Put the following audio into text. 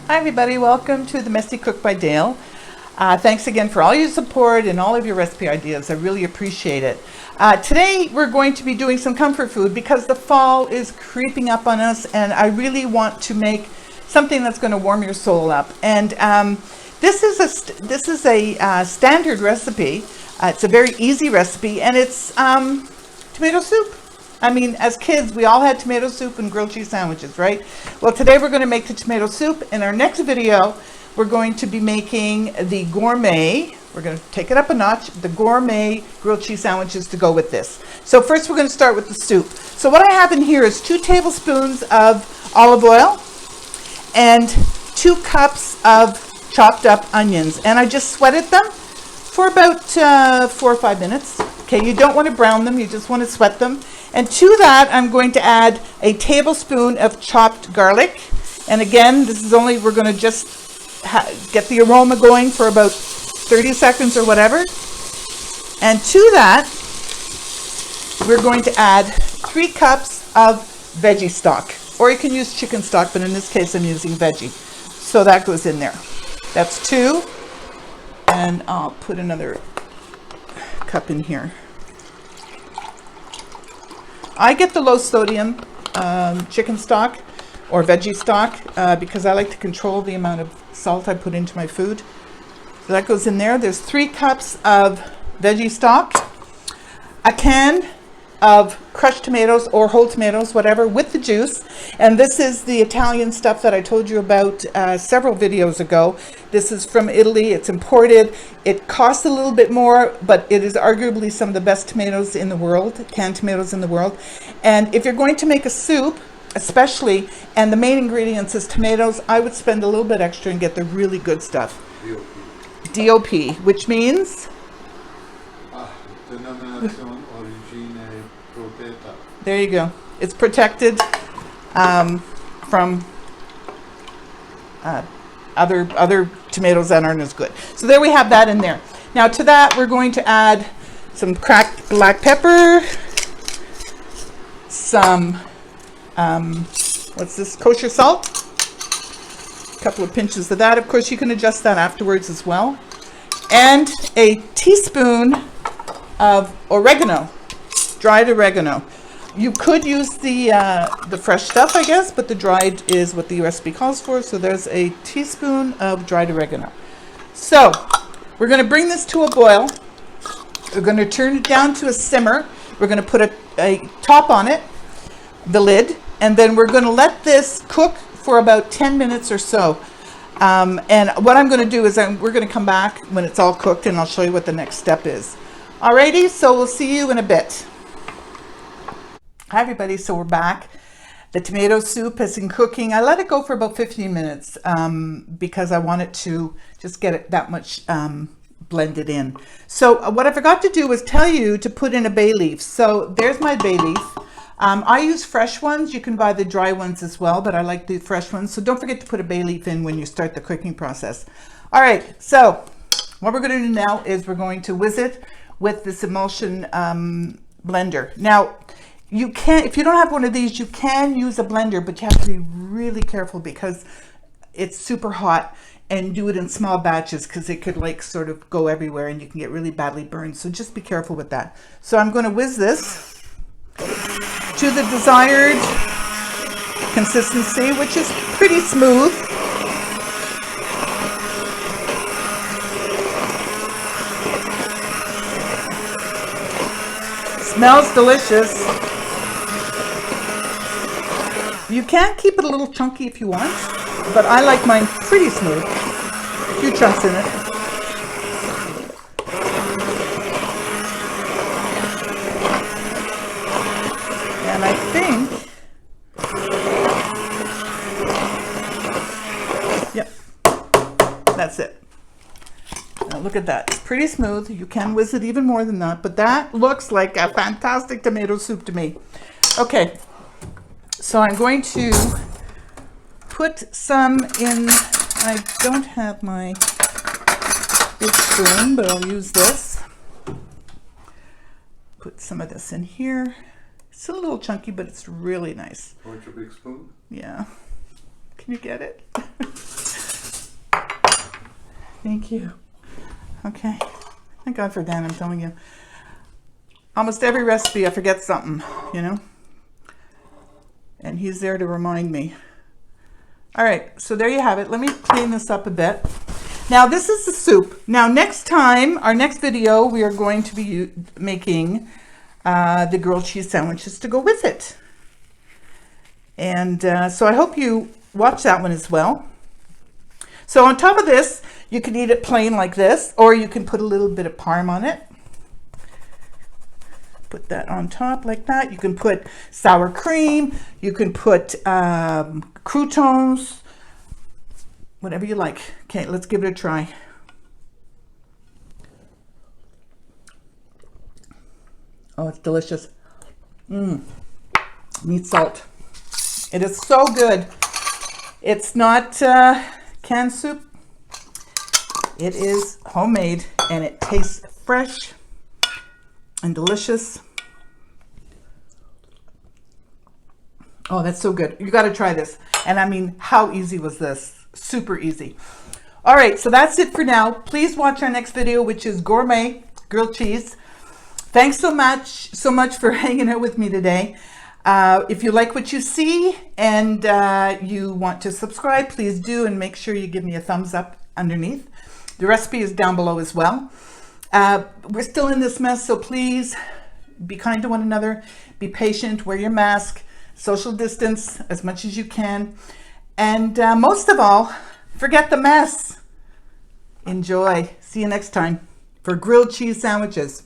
Hi everybody, welcome to the Messy Cook by Dale. Thanks again for all your support and all of your recipe ideas. I really appreciate it. Today we're going to be doing some comfort food because the fall is creeping up on us and I really want to make something that's going to warm your soul up. And this is a standard recipe. It's a very easy recipe and it's tomato soup. I mean, as kids, we all had tomato soup and grilled cheese sandwiches, right? Well, today we're going to make the tomato soup. In our next video, we're going to be making the gourmet. We're going to take it up a notch, the gourmet grilled cheese sandwiches to go with this. So first we're going to start with the soup. So what I have in here is 2 tablespoons of olive oil and 2 cups of chopped up onions. And I just sweated them for about 4 or 5 minutes. Okay, you don't want to brown them, you just want to sweat them. And to that, I'm going to add a tablespoon of chopped garlic. And again, this is only, we're going to just get the aroma going for about 30 seconds or whatever. And to that, we're going to add 3 cups of veggie stock. Or you can use chicken stock, but in this case, I'm using veggie. So that goes in there. That's 2. And I'll put another cup in here. I get the low sodium chicken stock or veggie stock because I like to control the amount of salt I put into my food. So that goes in there. There's 3 cups of veggie stock, a can of crushed tomatoes or whole tomatoes, whatever, with the juice. And this is the Italian stuff that I told you about several videos ago. This is from Italy. It's imported. It costs a little bit more, but it is arguably some of the best tomatoes in the world, canned tomatoes in the world. And if you're going to make a soup, especially, and the main ingredients is tomatoes, I would spend a little bit extra and get the really good stuff. DOP, which means? There you go. It's protected from other tomatoes that aren't as good. So there we have that in there. Now to that we're going to add some cracked black pepper, some what's this, kosher salt, a couple of pinches of that. Of course you can adjust that afterwards as well, and a teaspoon of oregano, dried oregano. You could use the fresh stuff, I guess, but the dried is what the recipe calls for. So there's a teaspoon of dried oregano. So we're going to bring this to a boil. We're going to turn it down to a simmer. We're going to put a top on it, the lid, and then we're going to let this cook for about 10 minutes or so. And what I'm going to do is we're going to come back when it's all cooked and I'll show you what the next step is. Alrighty, so we'll see you in a bit. Hi everybody, so we're back. The tomato soup has been cooking. I let it go for about 15 minutes because I wanted to just get it that much blended in. So what I forgot to do was tell you to put in a bay leaf. So there's my bay leaf. I use fresh ones. You can buy the dry ones as well, but I like the fresh ones. So don't forget to put a bay leaf in when you start the cooking process. All right, so what we're going to do now is we're going to whiz it with this emulsion blender. Now, you can, if you don't have one of these, you can use a blender, but you have to be really careful because it's super hot, and do it in small batches because it could like sort of go everywhere and you can get really badly burned. So just be careful with that. So I'm going to whiz this to the desired consistency, which is pretty smooth. Smells delicious. You can keep it a little chunky if you want, but I like mine pretty smooth. A few chunks in it. And I think, yep, that's it. Now look at that. It's pretty smooth. You can whiz it even more than that, but that looks like a fantastic tomato soup to me. Okay. So I'm going to put some in. I don't have my big spoon, but I'll use this. Put some of this in here. It's a little chunky, but it's really nice. Want your big spoon? Yeah. Can you get it? Thank you. Okay. Thank God for Dan, I'm telling you. Almost every recipe I forget something, you know? And he's there to remind me. All right, so there you have it. Let me clean this up a bit. Now this is the soup. Now next time, our next video, we are going to be making the grilled cheese sandwiches to go with it. And so I hope you watch that one as well. So on top of this, you can eat it plain like this, or you can put a little bit of parm on it. Put that on top like that. You can put sour cream. You can put croutons, whatever you like. Okay, let's give it a try. Oh, it's delicious. Meat salt. It is so good. It's not canned soup. It is homemade and it tastes fresh and delicious. Oh, that's so good. You got to try this. And I mean, how easy was this? Super easy. All right, so that's it for now. Please watch our next video, which is gourmet grilled cheese. Thanks so much for hanging out with me today. If you like what you see and you want to subscribe, please do, and make sure you give me a thumbs up underneath. The recipe is down below as well. We're still in this mess, so please be kind to one another, be patient, wear your mask, social distance as much as you can, and most of all, forget the mess. Enjoy. See you next time for grilled cheese sandwiches.